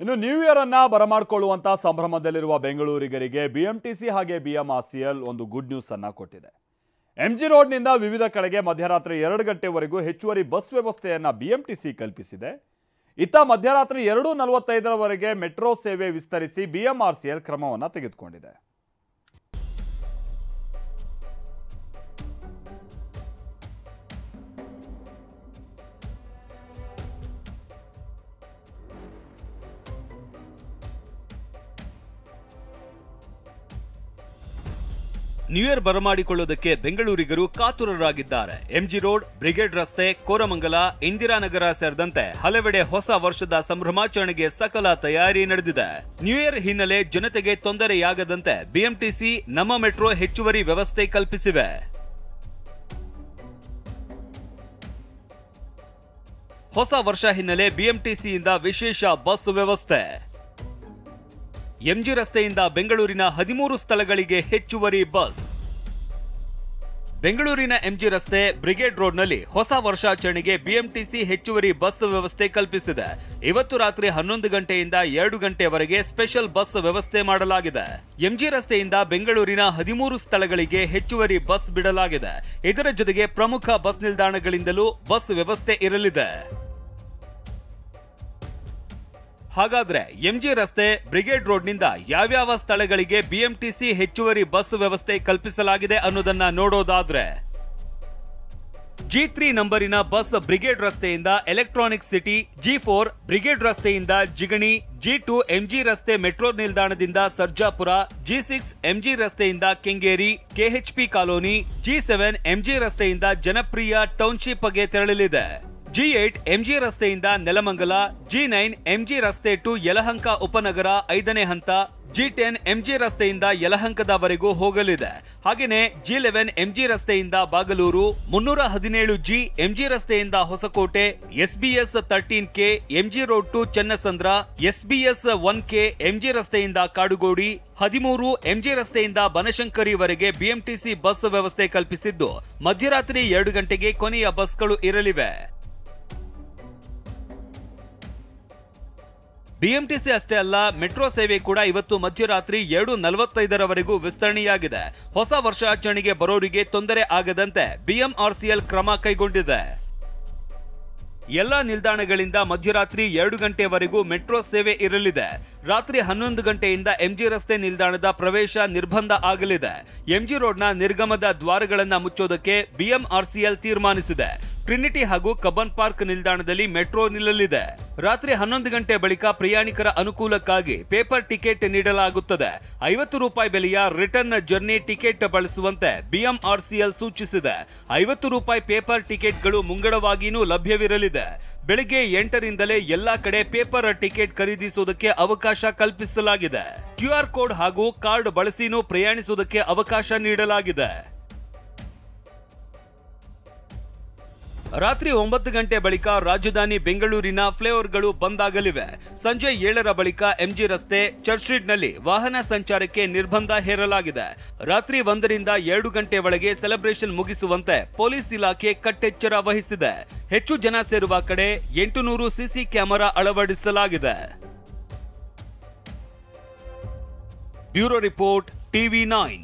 ಇನ್ನು new year ಅನ್ನ ಬರಮಾಡಿಕೊಳ್ಳುವಂತ ಸಂಭ್ರಮದಲ್ಲಿರುವ ಬೆಂಗಳೂರಿಗರಿಗೆ BMTC ಹಾಗೆ ಬಿಎಂಆರ್ಸಿಎಲ್ ಒಂದು ಗುಡ್ ನ್ಯೂಸ್ ಅನ್ನ ಕೊಟ್ಟಿದೆ. ಎಂಜಿ ರೋಡ್ನಿಂದ ವಿವಿಧ ಕಡೆಗೆ ಮಧ್ಯರಾತ್ರಿ 2 ಗಂಟೆವರೆಗೂ ಹೆಚ್ಚುವರಿ ಬಸ್ ವ್ಯವಸ್ಥೆಯನ್ನ ಬಿಎಂಟಿಸಿ ಕಲ್ಪಿಸಿದೆ. ಇತ್ತ ಮಧ್ಯರಾತ್ರಿ 2:45ರವರೆಗೆ ಮೆಟ್ರೋ ಸೇವೆ ವಿಸ್ತರಿಸಿ ಬಿಎಂಆರ್ಸಿಎಲ್ ಕ್ರಮವನ್ನು ತೆಗೆದುಕೊಂಡಿದೆ. ನ್ಯೂ ಇಯರ್ ಬರಮಾಡಿಕೊಳ್ಳುವುದಕ್ಕೆ ಬೆಂಗಳೂರಿಗರು ಕಾತುರರಾಗಿದ್ದಾರೆ. ಎಂಜಿ ರೋಡ್, ಬ್ರಿಗೇಡ್ ರಸ್ತೆ, ಕೋರಮಂಗಲ, ಇಂದಿರಾನಗರ ಸೇರಿದಂತೆ ಹಲವೆಡೆ ಹೊಸ ವರ್ಷದ ಸಂಭ್ರಮಾಚರಣೆಗೆ ಸಕಲ ತಯಾರಿ ನಡೆದಿದೆ. ನ್ಯೂ ಇಯರ್ ಹಿನ್ನೆಲೆ ಜನತೆಗೆ ತೊಂದರೆಯಾಗದಂತೆ ಬಿಎಂಟಿಸಿ, ನಮ್ಮ ಮೆಟ್ರೋ ಹೆಚ್ಚುವರಿ ವ್ಯವಸ್ಥೆ ಕಲ್ಪಿಸಿವೆ. ಹೊಸ ವರ್ಷ ಹಿನ್ನೆಲೆ ಬಿಎಂಟಿಸಿಯಿಂದ ವಿಶೇಷ ಬಸ್ ವ್ಯವಸ್ಥೆ. ಎಂಜಿ ರಸ್ತೆಯಿಂದ ಬೆಂಗಳೂರಿನ 13 ಸ್ಥಳಗಳಿಗೆ ಹೆಚ್ಚುವರಿ ಬಸ್. ಬೆಂಗಳೂರಿನ ಎಂಜಿ ರಸ್ತೆ, ಬ್ರಿಗೇಡ್ ರೋಡ್ನಲ್ಲಿ ಹೊಸ ವರ್ಷಾಚರಣೆಗೆ ಬಿಎಂಟಿಸಿ ಹೆಚ್ಚುವರಿ ಬಸ್ ವ್ಯವಸ್ಥೆ ಕಲ್ಪಿಸಿದೆ. ಇವತ್ತು ರಾತ್ರಿ 11 ಗಂಟೆಯಿಂದ 2 ಗಂಟೆವರೆಗೆ ಸ್ಪೆಷಲ್ ಬಸ್ ವ್ಯವಸ್ಥೆ ಮಾಡಲಾಗಿದೆ. ಎಂಜಿ ರಸ್ತೆಯಿಂದ ಬೆಂಗಳೂರಿನ 13 ಸ್ಥಳಗಳಿಗೆ ಹೆಚ್ಚುವರಿ ಬಸ್ ಬಿಡಲಾಗಿದೆ. ಇದರ ಜೊತೆಗೆ ಪ್ರಮುಖ ಬಸ್ ನಿಲ್ದಾಣಗಳಿಂದಲೂ ಬಸ್ ವ್ಯವಸ್ಥೆ ಇರಲಿದೆ. ಹಾಗಾದ್ರೆ ಎಂಜಿ ರಸ್ತೆ, ಬ್ರಿಗೇಡ್ ರೋಡ್ನಿಂದ ಯಾವ್ಯಾವ ಸ್ಥಳಗಳಿಗೆ ಬಿಎಂಟಿಸಿ ಹೆಚ್ಚುವರಿ ಬಸ್ ವ್ಯವಸ್ಥೆ ಕಲ್ಪಿಸಲಾಗಿದೆ ಅನ್ನೋದನ್ನ ನೋಡೋದಾದ್ರೆ, G3 ನಂಬರಿನ ಬಸ್ ಬ್ರಿಗೇಡ್ ರಸ್ತೆಯಿಂದ ಎಲೆಕ್ಟ್ರಾನಿಕ್ ಸಿಟಿ, G4 ಬ್ರಿಗೇಡ್ ರಸ್ತೆಯಿಂದ ಜಿಗಣಿ, G2 ಎಂಜಿ ರಸ್ತೆ ಮೆಟ್ರೋ ನಿಲ್ದಾಣದಿಂದ ಸರ್ಜಾಪುರ, G6 ಎಂಜಿ ರಸ್ತೆಯಿಂದ Kengeri, KHP colony, G7 MG ರಸ್ತೆಯಿಂದ ಜನಪ್ರಿಯ ಟೌನ್ಶಿಪ್ಗೆ ತೆರಳಲಿದೆ. G8 ಎಂಜಿ ರಸ್ತೆಯಿಂದ ನೆಲಮಂಗಲ, G9 ಎಂಜಿ ರಸ್ತೆ ಟು ಯಲಹಂಕ ಉಪನಗರ 5ನೇ ಹಂತ, G10 ಎಂಜಿ ರಸ್ತೆಯಿಂದ ಯಲಹಂಕದವರೆಗೂ ಹೋಗಲಿದೆ. ಹಾಗೆಯೇ G11 ಎಂಜಿ ರಸ್ತೆಯಿಂದ ಬಾಗಲೂರು, 317G ಎಂಜಿ ರಸ್ತೆಯಿಂದ Hoskote, SBS 13K MG road to Channasandra, SBS 1K MG ರಸ್ತೆಯಿಂದ ಕಾಡುಗೋಡಿ, 13 ಎಂಜಿ ರಸ್ತೆಯಿಂದ ಬನಶಂಕರಿವರೆಗೆ ಬಿಎಂಟಿಸಿ ಬಸ್ ವ್ಯವಸ್ಥೆ ಕಲ್ಪಿಸಿದ್ದು, ಮಧ್ಯರಾತ್ರಿ 2 ಗಂಟೆಗೆ ಕೊನೆಯ ಬಸ್ಗಳು ಇರಲಿವೆ. ಬಿಎಂಟಿಸಿ ಅಷ್ಟೇ ಅಲ್ಲ, ಮೆಟ್ರೋ ಸೇವೆ ಕೂಡ ಇವತ್ತು ಮಧ್ಯರಾತ್ರಿ 2:45ರವರೆಗೂ ವಿಸ್ತರಣೆಯಾಗಿದೆ. ಹೊಸ ವರ್ಷಾಚರಣೆಗೆ ಬರೋರಿಗೆ ತೊಂದರೆ ಆಗದಂತೆ ಬಿಎಂಆರ್ಸಿಎಲ್ ಕ್ರಮ ಕೈಗೊಂಡಿದೆ. ಎಲ್ಲಾ ನಿಲ್ದಾಣಗಳಿಂದ ಮಧ್ಯರಾತ್ರಿ 2 ಗಂಟೆವರೆಗೂ ಮೆಟ್ರೋ ಸೇವೆ ಇರಲಿದೆ. ರಾತ್ರಿ 11 ಗಂಟೆಯಿಂದ ಎಂಜಿ ರಸ್ತೆ ನಿಲ್ದಾಣದ ಪ್ರವೇಶ ನಿರ್ಬಂಧ ಆಗಲಿದೆ. ಎಂಜಿ ರೋಡ್ನ ನಿರ್ಗಮದ ದ್ವಾರಗಳನ್ನು ಮುಚ್ಚೋದಕ್ಕೆ ಬಿಎಂಆರ್ಸಿಎಲ್ ತೀರ್ಮಾನಿಸಿದೆ. ಟ್ರಿನಿಟಿ ಹಾಗೂ ಕಬ್ಬನ್ ಪಾರ್ಕ್ ನಿಲ್ದಾಣದಲ್ಲಿ ಮೆಟ್ರೋ ನಿಲ್ಲಲಿದೆ. ರಾತ್ರಿ 11 ಗಂಟೆ ಬಳಿಕ ಪ್ರಯಾಣಿಕರ ಅನುಕೂಲಕ್ಕಾಗಿ ಪೇಪರ್ ಟಿಕೆಟ್ ನೀಡಲಾಗುತ್ತದೆ. ₹50 ಬೆಲೆಯ ರಿಟರ್ನ್ ಜರ್ನಿ ಟಿಕೆಟ್ ಬಳಸುವಂತೆ ಬಿಎಂಆರ್ಸಿಎಲ್ ಸೂಚಿಸಿದೆ. ₹50 ಪೇಪರ್ ಟಿಕೆಟ್ಗಳು ಮುಂಗಡವಾಗಿಯೂ ಲಭ್ಯವಿರಲಿದೆ. ಬೆಳಗ್ಗೆ 8ರಿಂದಲೇ ಎಲ್ಲಾ ಕಡೆ ಪೇಪರ್ ಟಿಕೆಟ್ ಖರೀದಿಸುವುದಕ್ಕೆ ಅವಕಾಶ ಕಲ್ಪಿಸಲಾಗಿದೆ. QR ಕೋಡ್ ಹಾಗೂ ಕಾರ್ಡ್ ಬಳಸಿನೂ ಪ್ರಯಾಣಿಸುವುದಕ್ಕೆ ಅವಕಾಶ ನೀಡಲಾಗಿದೆ. ರಾತ್ರಿ 9 ಗಂಟೆ ಬಳಿಕ ರಾಜಧಾನಿ ಬೆಂಗಳೂರಿನ ಫ್ಲೈಓವರ್ಗಳು ಬಂದ್ ಆಗಲಿವೆ. ಸಂಜೆ 7ರ ಬಳಿಕ ಎಂಜಿ ರಸ್ತೆ, ಚರ್ಚ್ ಸ್ಟ್ರೀಟ್ನಲ್ಲಿ ವಾಹನ ಸಂಚಾರಕ್ಕೆ ನಿರ್ಬಂಧ ಹೇರಲಾಗಿದೆ. ರಾತ್ರಿ 1ರಿಂದ 2 ಗಂಟೆ ಒಳಗೆ ಸೆಲೆಬ್ರೇಷನ್ ಮುಗಿಸುವಂತೆ ಪೊಲೀಸ್ ಇಲಾಖೆ ಕಟ್ಟೆಚ್ಚರ ವಹಿಸಿದೆ. ಹೆಚ್ಚು ಜನ ಸೇರುವ ಕಡೆ 800 ಸಿಸಿ ಕ್ಯಾಮೆರಾ ಅಳವಡಿಸಲಾಗಿದೆ. Bureau report, TV9.